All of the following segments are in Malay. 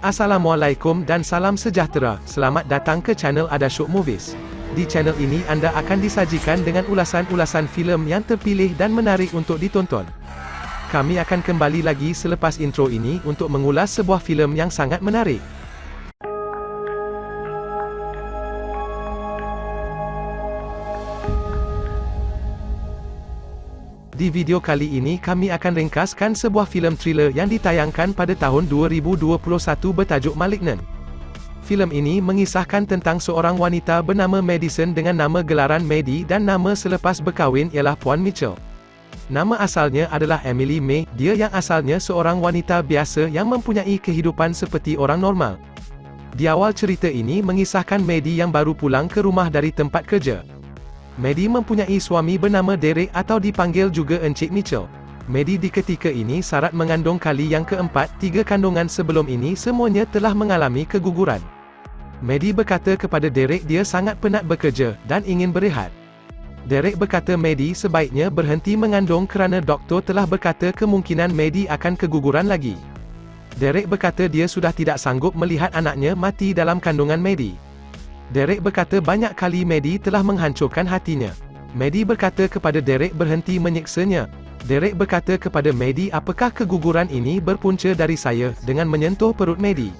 Assalamualaikum dan salam sejahtera. Selamat datang ke channel Adasyuk Movies. Di channel ini anda akan disajikan dengan ulasan-ulasan filem yang terpilih dan menarik untuk ditonton. Kami akan kembali lagi selepas intro ini untuk mengulas sebuah filem yang sangat menarik. Di video kali ini kami akan ringkaskan sebuah filem thriller yang ditayangkan pada tahun 2021 bertajuk Malignant. Filem ini mengisahkan tentang seorang wanita bernama Madison dengan nama gelaran Maddie dan nama selepas berkahwin ialah Puan Mitchell. Nama asalnya adalah Emily May, dia yang asalnya seorang wanita biasa yang mempunyai kehidupan seperti orang normal. Di awal cerita ini mengisahkan Maddie yang baru pulang ke rumah dari tempat kerja. Maddie mempunyai suami bernama Derek atau dipanggil juga Encik Mitchell. Maddie di ketika ini syarat mengandung kali yang keempat, 3 kandungan sebelum ini semuanya telah mengalami keguguran. Maddie berkata kepada Derek dia sangat penat bekerja, dan ingin berehat. Derek berkata Maddie sebaiknya berhenti mengandung kerana doktor telah berkata kemungkinan Maddie akan keguguran lagi. Derek berkata dia sudah tidak sanggup melihat anaknya mati dalam kandungan Maddie. Derek berkata banyak kali Maddie telah menghancurkan hatinya. Maddie berkata kepada Derek berhenti menyiksanya. Derek berkata kepada Maddie apakah keguguran ini berpunca dari saya, dengan menyentuh perut Maddie.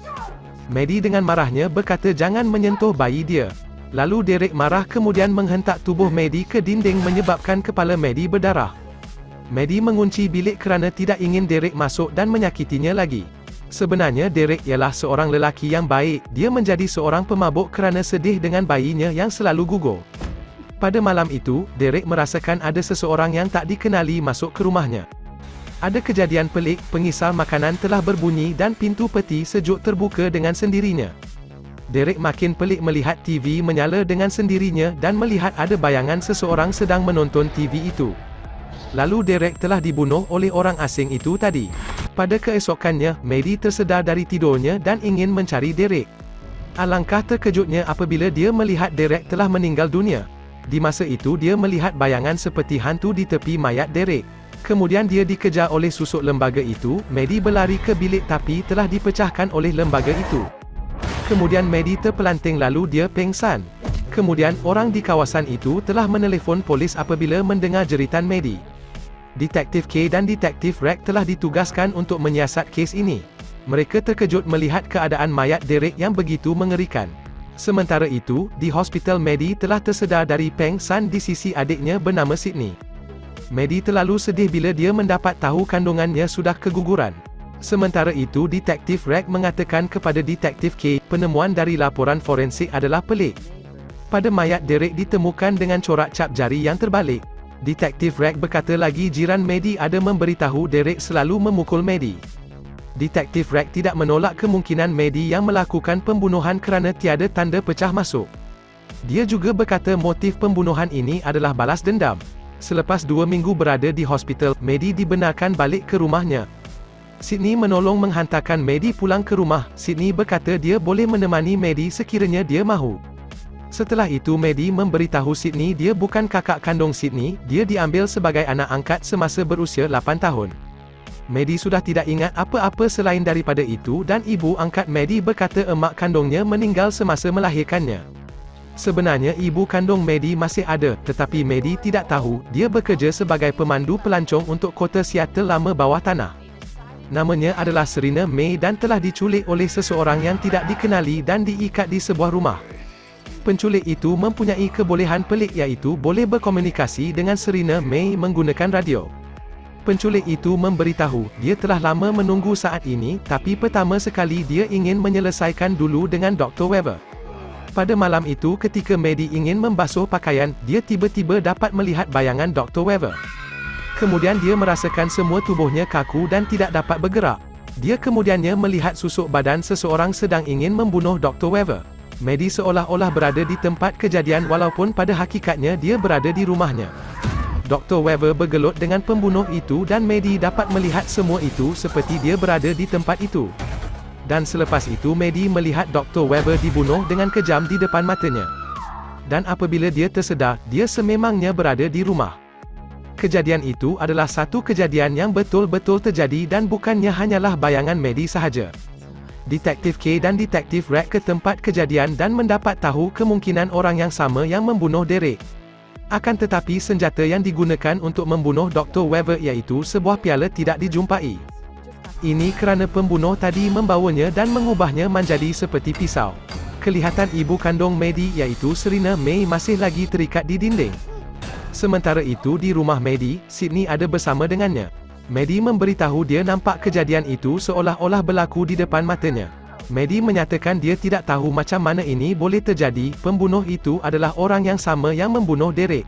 Maddie dengan marahnya berkata jangan menyentuh bayi dia. Lalu Derek marah kemudian menghentak tubuh Maddie ke dinding menyebabkan kepala Maddie berdarah. Maddie mengunci bilik kerana tidak ingin Derek masuk dan menyakitinya lagi. Sebenarnya Derek ialah seorang lelaki yang baik, dia menjadi seorang pemabuk kerana sedih dengan bayinya yang selalu gugur. Pada malam itu, Derek merasakan ada seseorang yang tak dikenali masuk ke rumahnya. Ada kejadian pelik, pengisal makanan telah berbunyi dan pintu peti sejuk terbuka dengan sendirinya. Derek makin pelik melihat TV menyala dengan sendirinya dan melihat ada bayangan seseorang sedang menonton TV itu. Lalu Derek telah dibunuh oleh orang asing itu tadi. Pada keesokannya, Maddie tersedar dari tidurnya dan ingin mencari Derek. Alangkah terkejutnya apabila dia melihat Derek telah meninggal dunia. Di masa itu dia melihat bayangan seperti hantu di tepi mayat Derek. Kemudian dia dikejar oleh susuk lembaga itu. Maddie berlari ke bilik tapi telah dipecahkan oleh lembaga itu. Kemudian Maddie terpelanting lalu dia pengsan. Kemudian orang di kawasan itu telah menelefon polis apabila mendengar jeritan Maddie. Detektif K dan Detektif Rex telah ditugaskan untuk menyiasat kes ini. Mereka terkejut melihat keadaan mayat Derek yang begitu mengerikan. Sementara itu, di hospital Maddie telah tersedar dari pengsan di sisi adiknya bernama Sydney. Maddie terlalu sedih bila dia mendapat tahu kandungannya sudah keguguran. Sementara itu Detektif Rex mengatakan kepada Detektif K, penemuan dari laporan forensik adalah pelik. Pada mayat Derek ditemukan dengan corak cap jari yang terbalik. Detektif Rex berkata lagi jiran Maddie ada memberitahu Derek selalu memukul Maddie. Detektif Rex tidak menolak kemungkinan Maddie yang melakukan pembunuhan kerana tiada tanda pecah masuk. Dia juga berkata motif pembunuhan ini adalah balas dendam. Selepas 2 minggu berada di hospital, Maddie dibenarkan balik ke rumahnya. Sydney menolong menghantarkan Maddie pulang ke rumah. Sydney berkata dia boleh menemani Maddie sekiranya dia mahu. Setelah itu Maddie memberitahu Sydney dia bukan kakak kandung Sydney, dia diambil sebagai anak angkat semasa berusia 8 tahun. Maddie sudah tidak ingat apa-apa selain daripada itu dan ibu angkat Maddie berkata emak kandungnya meninggal semasa melahirkannya. Sebenarnya ibu kandung Maddie masih ada, tetapi Maddie tidak tahu, dia bekerja sebagai pemandu pelancong untuk kota Seattle lama bawah tanah. Namanya adalah Serena May dan telah diculik oleh seseorang yang tidak dikenali dan diikat di sebuah rumah. Penculik itu mempunyai kebolehan pelik iaitu boleh berkomunikasi dengan Serena May menggunakan radio. Penculik itu memberitahu, dia telah lama menunggu saat ini, tapi pertama sekali dia ingin menyelesaikan dulu dengan Dr. Weber. Pada malam itu ketika Maddie ingin membasuh pakaian, dia tiba-tiba dapat melihat bayangan Dr. Weber. Kemudian dia merasakan semua tubuhnya kaku dan tidak dapat bergerak. Dia kemudiannya melihat susuk badan seseorang sedang ingin membunuh Dr. Weber. Maddie seolah-olah berada di tempat kejadian walaupun pada hakikatnya dia berada di rumahnya. Dr. Weber bergelut dengan pembunuh itu dan Maddie dapat melihat semua itu seperti dia berada di tempat itu. Dan selepas itu Maddie melihat Dr. Weber dibunuh dengan kejam di depan matanya. Dan apabila dia tersedar, dia sememangnya berada di rumah. Kejadian itu adalah satu kejadian yang betul-betul terjadi dan bukannya hanyalah bayangan Maddie sahaja. Detektif K dan Detektif Rek ke tempat kejadian dan mendapat tahu kemungkinan orang yang sama yang membunuh Derek. Akan tetapi senjata yang digunakan untuk membunuh Dr. Weaver iaitu sebuah piala tidak dijumpai. Ini kerana pembunuh tadi membawanya dan mengubahnya menjadi seperti pisau. Kelihatan ibu kandung Maddie iaitu Serena May masih lagi terikat di dinding. Sementara itu di rumah Maddie, Sydney ada bersama dengannya. Maddie memberitahu dia nampak kejadian itu seolah-olah berlaku di depan matanya. Maddie menyatakan dia tidak tahu macam mana ini boleh terjadi, pembunuh itu adalah orang yang sama yang membunuh Derek.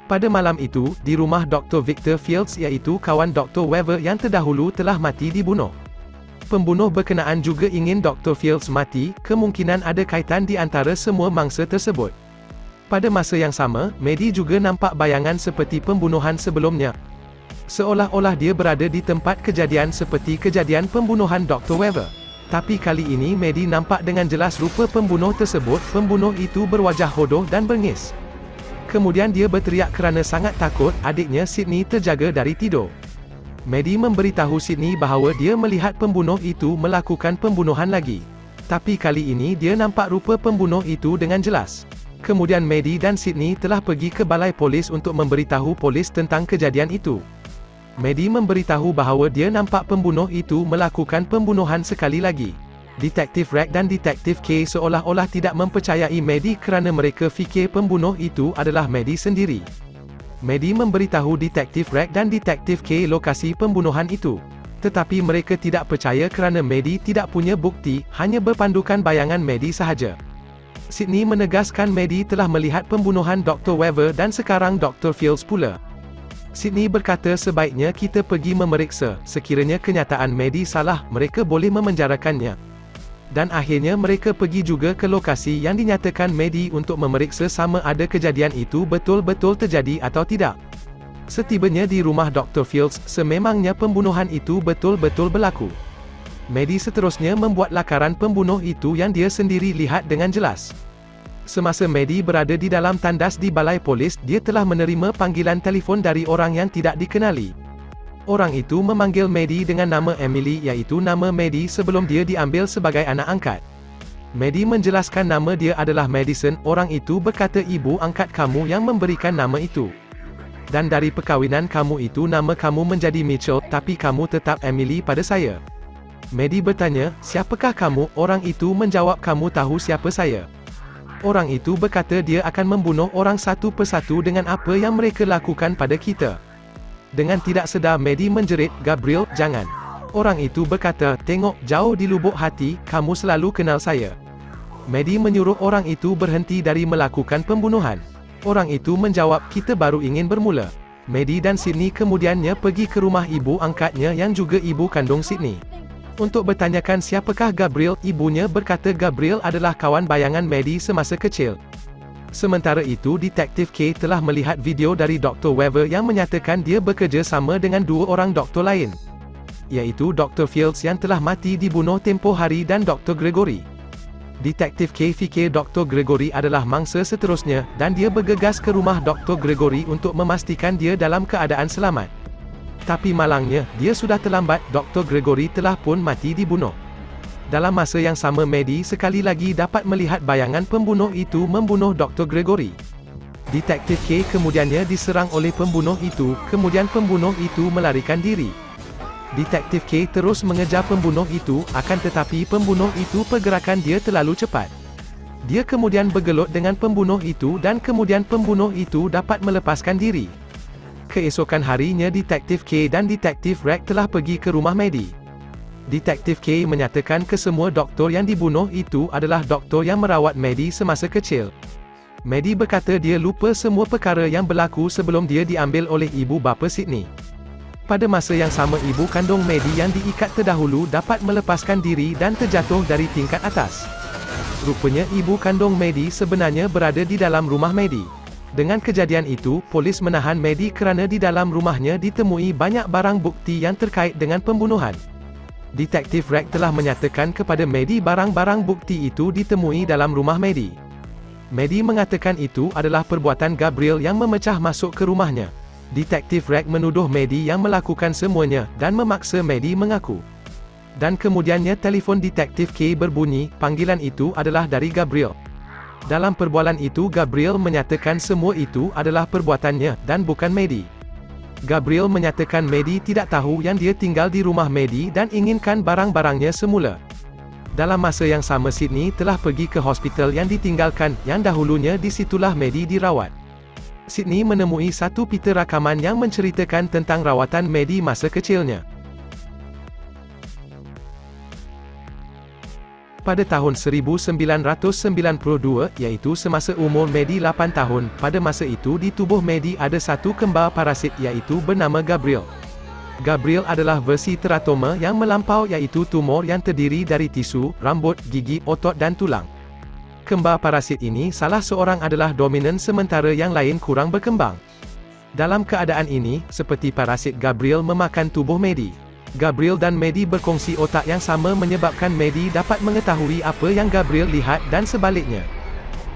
Pada malam itu, di rumah Dr. Victor Fields iaitu kawan Dr. Weaver yang terdahulu telah mati dibunuh. Pembunuh berkenaan juga ingin Dr. Fields mati, kemungkinan ada kaitan di antara semua mangsa tersebut. Pada masa yang sama, Maddie juga nampak bayangan seperti pembunuhan sebelumnya. Seolah-olah dia berada di tempat kejadian seperti kejadian pembunuhan Dr. Weaver. Tapi kali ini Maddie nampak dengan jelas rupa pembunuh tersebut, pembunuh itu berwajah hodoh dan bengis. Kemudian dia berteriak kerana sangat takut, adiknya Sydney terjaga dari tidur. Maddie memberitahu Sydney bahawa dia melihat pembunuh itu melakukan pembunuhan lagi. Tapi kali ini dia nampak rupa pembunuh itu dengan jelas. Kemudian Maddie dan Sydney telah pergi ke balai polis untuk memberitahu polis tentang kejadian itu. Maddie memberitahu bahawa dia nampak pembunuh itu melakukan pembunuhan sekali lagi. Detektif Rek dan Detektif K seolah-olah tidak mempercayai Maddie kerana mereka fikir pembunuh itu adalah Maddie sendiri. Maddie memberitahu Detektif Rek dan Detektif K lokasi pembunuhan itu. Tetapi mereka tidak percaya kerana Maddie tidak punya bukti, hanya berpandukan bayangan Maddie sahaja. Sydney menegaskan Maddie telah melihat pembunuhan Dr. Weaver dan sekarang Dr. Fields pula. Sydney berkata sebaiknya kita pergi memeriksa, sekiranya kenyataan Maddie salah, mereka boleh memenjarakannya. Dan akhirnya mereka pergi juga ke lokasi yang dinyatakan Maddie untuk memeriksa sama ada kejadian itu betul-betul terjadi atau tidak. Setibanya di rumah Dr. Fields, sememangnya pembunuhan itu betul-betul berlaku. Maddie seterusnya membuat lakaran pembunuh itu yang dia sendiri lihat dengan jelas. Semasa Maddie berada di dalam tandas di balai polis, dia telah menerima panggilan telefon dari orang yang tidak dikenali. Orang itu memanggil Maddie dengan nama Emily iaitu nama Maddie sebelum dia diambil sebagai anak angkat. Maddie menjelaskan nama dia adalah Madison, orang itu berkata ibu angkat kamu yang memberikan nama itu. Dan dari perkahwinan kamu itu nama kamu menjadi Mitchell, tapi kamu tetap Emily pada saya. Maddie bertanya, siapakah kamu? Orang itu menjawab kamu tahu siapa saya. Orang itu berkata dia akan membunuh orang satu persatu dengan apa yang mereka lakukan pada kita. Dengan tidak sedar Maddie menjerit, Gabriel, jangan. Orang itu berkata, tengok, jauh di lubuk hati, kamu selalu kenal saya. Maddie menyuruh orang itu berhenti dari melakukan pembunuhan. Orang itu menjawab, kita baru ingin bermula. Maddie dan Sydney kemudiannya pergi ke rumah ibu angkatnya yang juga ibu kandung Sydney. Untuk bertanyakan siapakah Gabriel, ibunya berkata Gabriel adalah kawan bayangan Maddie semasa kecil. Sementara itu Detektif K telah melihat video dari Dr. Weaver yang menyatakan dia bekerja sama dengan dua orang doktor lain. Iaitu Dr. Fields yang telah mati dibunuh tempoh hari dan Dr. Gregory. Detektif K fikir Dr. Gregory adalah mangsa seterusnya, dan dia bergegas ke rumah Dr. Gregory untuk memastikan dia dalam keadaan selamat. Tapi malangnya, dia sudah terlambat, Dr. Gregory telah pun mati dibunuh. Dalam masa yang sama Maddie sekali lagi dapat melihat bayangan pembunuh itu membunuh Dr. Gregory. Detektif K kemudiannya diserang oleh pembunuh itu, kemudian pembunuh itu melarikan diri. Detektif K terus mengejar pembunuh itu, akan tetapi pembunuh itu pergerakan dia terlalu cepat. Dia kemudian bergelut dengan pembunuh itu dan kemudian pembunuh itu dapat melepaskan diri. Keesokan harinya Detektif K dan Detektif Rek telah pergi ke rumah Maddie. Detektif K menyatakan ke semua doktor yang dibunuh itu adalah doktor yang merawat Maddie semasa kecil. Maddie berkata dia lupa semua perkara yang berlaku sebelum dia diambil oleh ibu bapa Sydney. Pada masa yang sama ibu kandung Maddie yang diikat terdahulu dapat melepaskan diri dan terjatuh dari tingkat atas. Rupanya ibu kandung Maddie sebenarnya berada di dalam rumah Maddie. Dengan kejadian itu, polis menahan Maddie kerana di dalam rumahnya ditemui banyak barang bukti yang terkait dengan pembunuhan. Detektif Rek telah menyatakan kepada Maddie barang-barang bukti itu ditemui dalam rumah Maddie. Maddie mengatakan itu adalah perbuatan Gabriel yang memecah masuk ke rumahnya. Detektif Rek menuduh Maddie yang melakukan semuanya, dan memaksa Maddie mengaku. Dan kemudiannya telefon detektif K berbunyi, panggilan itu adalah dari Gabriel. Dalam perbualan itu Gabriel menyatakan semua itu adalah perbuatannya, dan bukan Maddie. Gabriel menyatakan Maddie tidak tahu yang dia tinggal di rumah Maddie dan inginkan barang-barangnya semula. Dalam masa yang sama Sydney telah pergi ke hospital yang ditinggalkan, yang dahulunya disitulah Maddie dirawat. Sydney menemui satu pita rakaman yang menceritakan tentang rawatan Maddie masa kecilnya. Pada tahun 1992, iaitu semasa umur Maddie 8 tahun, pada masa itu di tubuh Maddie ada satu kembar parasit iaitu bernama Gabriel. Gabriel adalah versi teratoma yang melampau iaitu tumor yang terdiri dari tisu, rambut, gigi, otot dan tulang. Kembar parasit ini salah seorang adalah dominan sementara yang lain kurang berkembang. Dalam keadaan ini, seperti parasit Gabriel memakan tubuh Maddie. Gabriel dan Maddie berkongsi otak yang sama menyebabkan Maddie dapat mengetahui apa yang Gabriel lihat dan sebaliknya.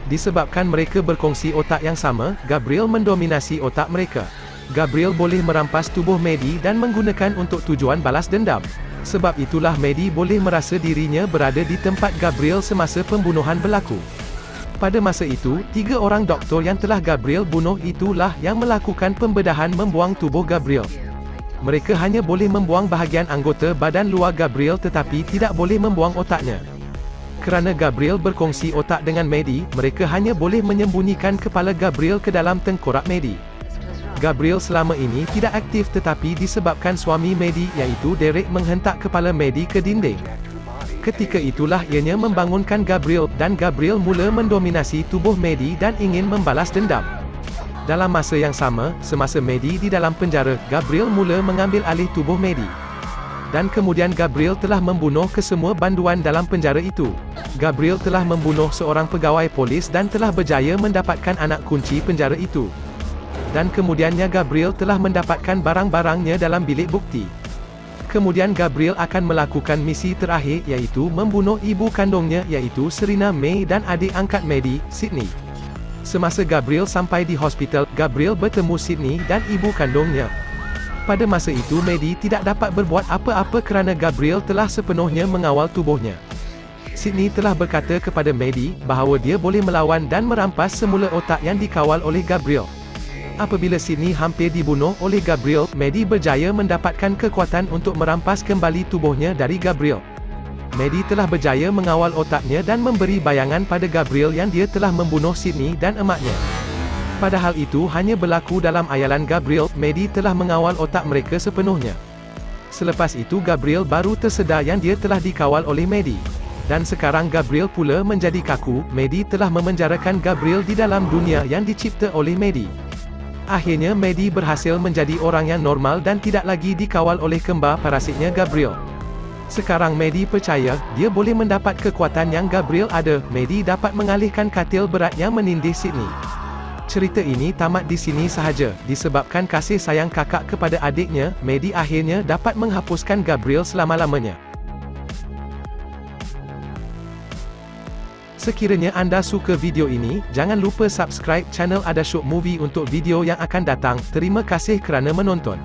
Disebabkan mereka berkongsi otak yang sama, Gabriel mendominasi otak mereka. Gabriel boleh merampas tubuh Maddie dan menggunakan untuk tujuan balas dendam. Sebab itulah Maddie boleh merasa dirinya berada di tempat Gabriel semasa pembunuhan berlaku. Pada masa itu, 3 orang doktor yang telah Gabriel bunuh itulah yang melakukan pembedahan membuang tubuh Gabriel. Mereka hanya boleh membuang bahagian anggota badan luar Gabriel tetapi tidak boleh membuang otaknya. Kerana Gabriel berkongsi otak dengan Maddie, mereka hanya boleh menyembunyikan kepala Gabriel ke dalam tengkorak Maddie. Gabriel selama ini tidak aktif tetapi disebabkan suami Maddie iaitu Derek menghentak kepala Maddie ke dinding. Ketika itulah ianya membangunkan Gabriel, dan Gabriel mula mendominasi tubuh Maddie dan ingin membalas dendam. Dalam masa yang sama, semasa Maddie di dalam penjara, Gabriel mula mengambil alih tubuh Maddie. Dan kemudian Gabriel telah membunuh kesemua banduan dalam penjara itu. Gabriel telah membunuh seorang pegawai polis dan telah berjaya mendapatkan anak kunci penjara itu. Dan kemudiannya Gabriel telah mendapatkan barang-barangnya dalam bilik bukti. Kemudian Gabriel akan melakukan misi terakhir iaitu membunuh ibu kandungnya iaitu Serena May dan adik angkat Maddie, Sydney. Semasa Gabriel sampai di hospital, Gabriel bertemu Sydney dan ibu kandungnya. Pada masa itu Maddie tidak dapat berbuat apa-apa kerana Gabriel telah sepenuhnya mengawal tubuhnya. Sydney telah berkata kepada Maddie bahawa dia boleh melawan dan merampas semula otak yang dikawal oleh Gabriel. Apabila Sydney hampir dibunuh oleh Gabriel, Maddie berjaya mendapatkan kekuatan untuk merampas kembali tubuhnya dari Gabriel. Maddie telah berjaya mengawal otaknya dan memberi bayangan pada Gabriel yang dia telah membunuh Sydney dan emaknya. Padahal itu hanya berlaku dalam ayalan Gabriel, Maddie telah mengawal otak mereka sepenuhnya. Selepas itu Gabriel baru tersedar yang dia telah dikawal oleh Maddie. Dan sekarang Gabriel pula menjadi kaku, Maddie telah memenjarakan Gabriel di dalam dunia yang dicipta oleh Maddie. Akhirnya Maddie berhasil menjadi orang yang normal dan tidak lagi dikawal oleh kembar parasitnya Gabriel. Sekarang Maddie percaya, dia boleh mendapat kekuatan yang Gabriel ada. Maddie dapat mengalihkan katil berat yang menindih Sydney. Cerita ini tamat di sini sahaja. Disebabkan kasih sayang kakak kepada adiknya, Maddie akhirnya dapat menghapuskan Gabriel selama-lamanya. Sekiranya anda suka video ini, jangan lupa subscribe channel Adashok Movie untuk video yang akan datang. Terima kasih kerana menonton.